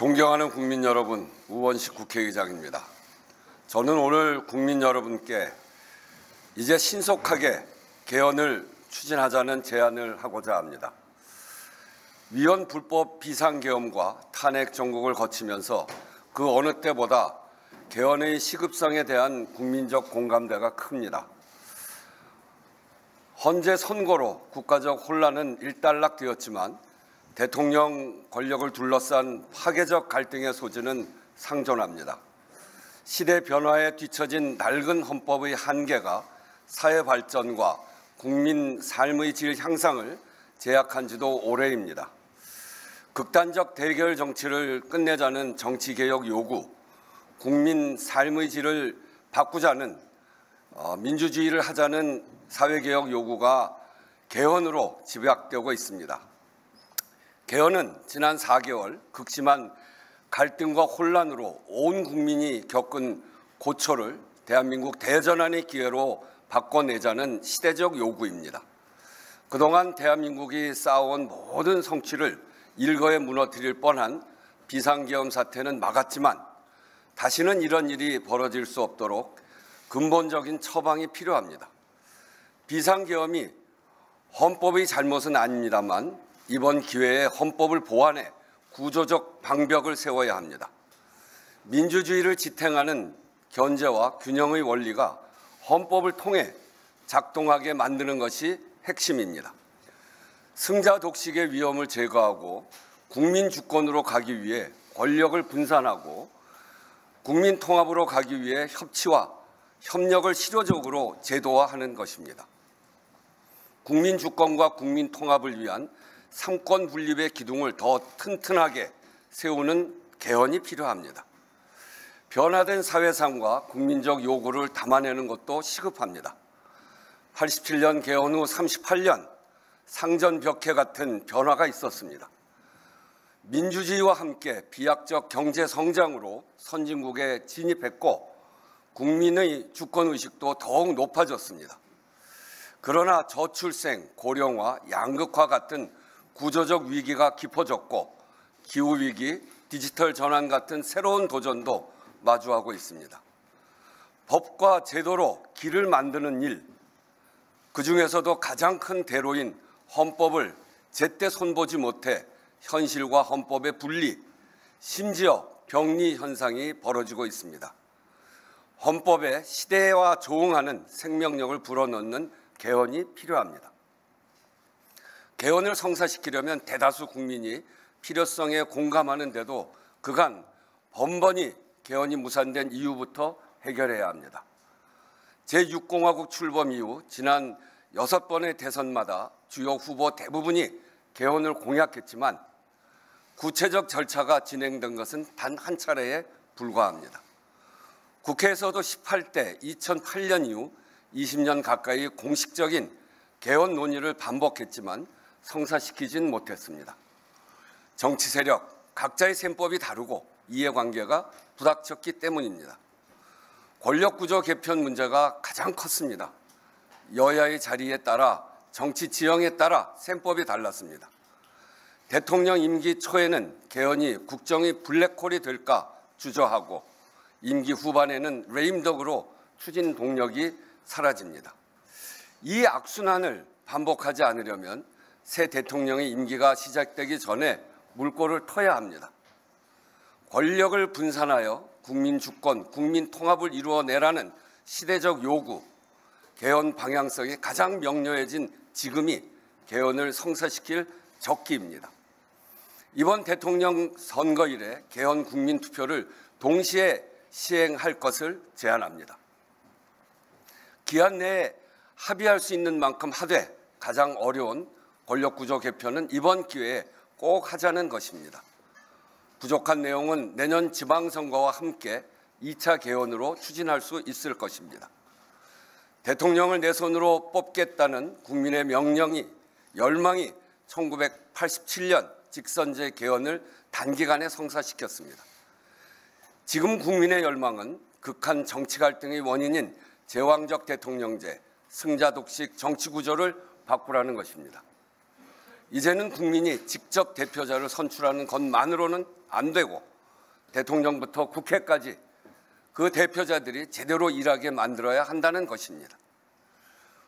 존경하는 국민 여러분, 우원식 국회의장입니다. 저는 오늘 국민 여러분께 이제 신속하게 개헌을 추진하자는 제안을 하고자 합니다. 위헌 불법 비상계엄과 탄핵 정국을 거치면서 그 어느 때보다 개헌의 시급성에 대한 국민적 공감대가 큽니다. 헌재 선고로 국가적 혼란은 일단락되었지만 대통령 권력을 둘러싼 파괴적 갈등의 소지는 상존합니다. 시대 변화에 뒤처진 낡은 헌법의 한계가 사회 발전과 국민 삶의 질 향상을 제약한 지도 오래입니다. 극단적 대결 정치를 끝내자는 정치개혁 요구, 국민 삶의 질을 바꾸자는 민주주의를 하자는 사회개혁 요구가 개헌으로 집약되고 있습니다. 개헌은 지난 4개월 극심한 갈등과 혼란으로 온 국민이 겪은 고초를 대한민국 대전환의 기회로 바꿔내자는 시대적 요구입니다. 그동안 대한민국이 쌓아온 모든 성취를 일거에 무너뜨릴 뻔한 비상계엄 사태는 막았지만 다시는 이런 일이 벌어질 수 없도록 근본적인 처방이 필요합니다. 비상계엄이 헌법의 잘못은 아닙니다만 이번 기회에 헌법을 보완해 구조적 방벽을 세워야 합니다. 민주주의를 지탱하는 견제와 균형의 원리가 헌법을 통해 작동하게 만드는 것이 핵심입니다. 승자 독식의 위험을 제거하고 국민 주권으로 가기 위해 권력을 분산하고 국민 통합으로 가기 위해 협치와 협력을 실효적으로 제도화하는 것입니다. 국민 주권과 국민 통합을 위한 삼권 분립의 기둥을 더 튼튼하게 세우는 개헌이 필요합니다. 변화된 사회상과 국민적 요구를 담아내는 것도 시급합니다. 87년 개헌 후 38년 상전벽해 같은 변화가 있었습니다. 민주주의와 함께 비약적 경제 성장으로 선진국에 진입했고 국민의 주권의식도 더욱 높아졌습니다. 그러나 저출생, 고령화, 양극화 같은 구조적 위기가 깊어졌고 기후위기, 디지털 전환 같은 새로운 도전도 마주하고 있습니다. 법과 제도로 길을 만드는 일, 그중에서도 가장 큰 대로인 헌법을 제때 손보지 못해 현실과 헌법의 분리, 심지어 병리 현상이 벌어지고 있습니다. 헌법에 시대와 조응하는 생명력을 불어넣는 개헌이 필요합니다. 개헌을 성사시키려면 대다수 국민이 필요성에 공감하는데도 그간 번번이 개헌이 무산된 이유부터 해결해야 합니다. 제6공화국 출범 이후 지난 6번의 대선마다 주요 후보 대부분이 개헌을 공약했지만 구체적 절차가 진행된 것은 단 한 차례에 불과합니다. 국회에서도 18대 2008년 이후 20년 가까이 공식적인 개헌 논의를 반복했지만 성사시키진 못했습니다. 정치 세력, 각자의 셈법이 다르고 이해관계가 부닥쳤기 때문입니다. 권력구조 개편 문제가 가장 컸습니다. 여야의 자리에 따라 정치 지형에 따라 셈법이 달랐습니다. 대통령 임기 초에는 개헌이 국정의 블랙홀이 될까 주저하고 임기 후반에는 레임덕으로 추진 동력이 사라집니다. 이 악순환을 반복하지 않으려면 새 대통령의 임기가 시작되기 전에 물꼬를 터야 합니다. 권력을 분산하여 국민 주권, 국민 통합을 이루어내라는 시대적 요구, 개헌 방향성이 가장 명료해진 지금이 개헌을 성사시킬 적기입니다. 이번 대통령 선거일에 개헌 국민투표를 동시에 시행할 것을 제안합니다. 기한 내에 합의할 수 있는 만큼 하되 가장 어려운 권력구조 개편은 이번 기회에 꼭 하자는 것입니다. 부족한 내용은 내년 지방선거와 함께 2차 개헌으로 추진할 수 있을 것입니다. 대통령을 내 손으로 뽑겠다는 국민의 명령이, 열망이 1987년 직선제 개헌을 단기간에 성사시켰습니다. 지금 국민의 열망은 극한 정치 갈등의 원인인 제왕적 대통령제, 승자 독식 정치 구조를 바꾸라는 것입니다. 이제는 국민이 직접 대표자를 선출하는 것만으로는 안 되고 대통령부터 국회까지 그 대표자들이 제대로 일하게 만들어야 한다는 것입니다.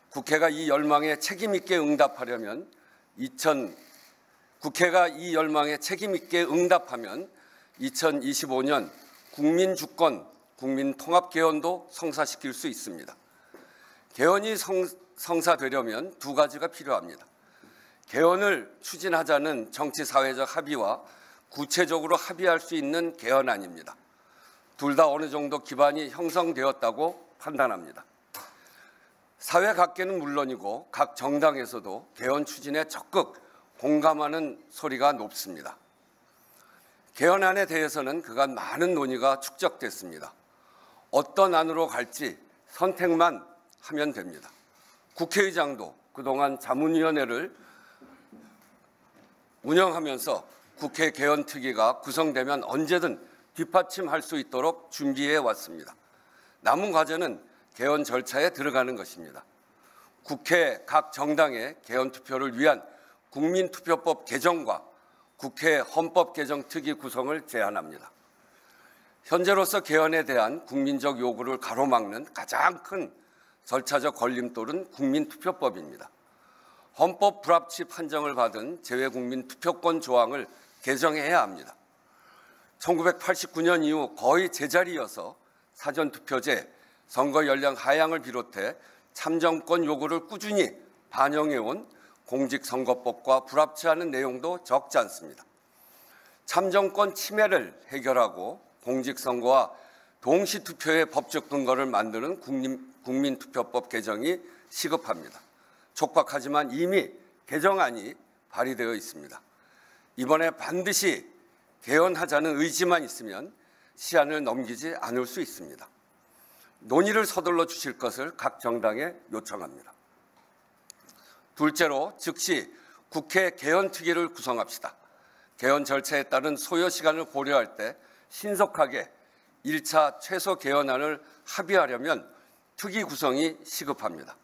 국회가 이 열망에 책임 있게 응답하면 2025년 국민주권, 국민통합개헌도 성사시킬 수 있습니다. 개헌이 성사되려면 두 가지가 필요합니다. 개헌을 추진하자는 정치사회적 합의와 구체적으로 합의할 수 있는 개헌안입니다. 둘 다 어느 정도 기반이 형성되었다고 판단합니다. 사회 각계는 물론이고 각 정당에서도 개헌 추진에 적극 공감하는 소리가 높습니다. 개헌안에 대해서는 그간 많은 논의가 축적됐습니다. 어떤 안으로 갈지 선택만 하면 됩니다. 국회의장도 그동안 자문위원회를 운영하면서 국회 개헌특위가 구성되면 언제든 뒷받침할 수 있도록 준비해 왔습니다. 남은 과제는 개헌 절차에 들어가는 것입니다. 국회 각 정당의 개헌 투표를 위한 국민투표법 개정과 국회 헌법개정특위 구성을 제안합니다. 현재로서 개헌에 대한 국민적 요구를 가로막는 가장 큰 절차적 걸림돌은 국민투표법입니다. 헌법 불합치 판정을 받은 재외국민투표권 조항을 개정해야 합니다. 1989년 이후 거의 제자리여서 사전투표제, 선거 연령 하향을 비롯해 참정권 요구를 꾸준히 반영해온 공직선거법과 불합치하는 내용도 적지 않습니다. 참정권 침해를 해결하고 공직선거와 동시투표의 법적 근거를 만드는 국민투표법 개정이 시급합니다. 촉박하지만 이미 개정안이 발의되어 있습니다. 이번에 반드시 개헌하자는 의지만 있으면 시한을 넘기지 않을 수 있습니다. 논의를 서둘러 주실 것을 각 정당에 요청합니다. 둘째로 즉시 국회 개헌특위를 구성합시다. 개헌 절차에 따른 소요 시간을 고려할 때 신속하게 1차 최소 개헌안을 합의하려면 특위 구성이 시급합니다.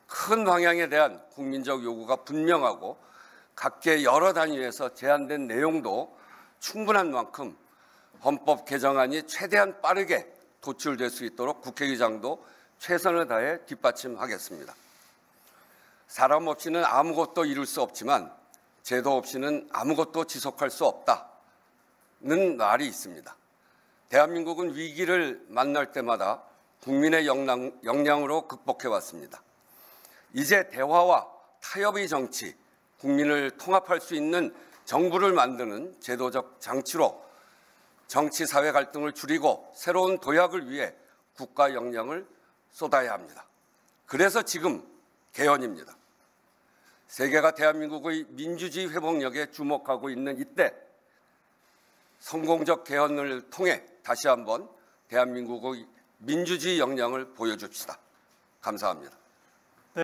큰 방향에 대한 국민적 요구가 분명하고 각계 여러 단위에서 제안된 내용도 충분한 만큼 헌법 개정안이 최대한 빠르게 도출될 수 있도록 국회의장도 최선을 다해 뒷받침하겠습니다. 사람 없이는 아무것도 이룰 수 없지만 제도 없이는 아무것도 지속할 수 없다는 말이 있습니다. 대한민국은 위기를 만날 때마다 국민의 역량으로 극복해 왔습니다. 이제 대화와 타협의 정치, 국민을 통합할 수 있는 정부를 만드는 제도적 장치로 정치 사회 갈등을 줄이고 새로운 도약을 위해 국가 역량을 쏟아야 합니다. 그래서 지금 개헌입니다. 세계가 대한민국의 민주주의 회복력에 주목하고 있는 이때 성공적 개헌을 통해 다시 한번 대한민국의 민주주의 역량을 보여줍시다. 감사합니다.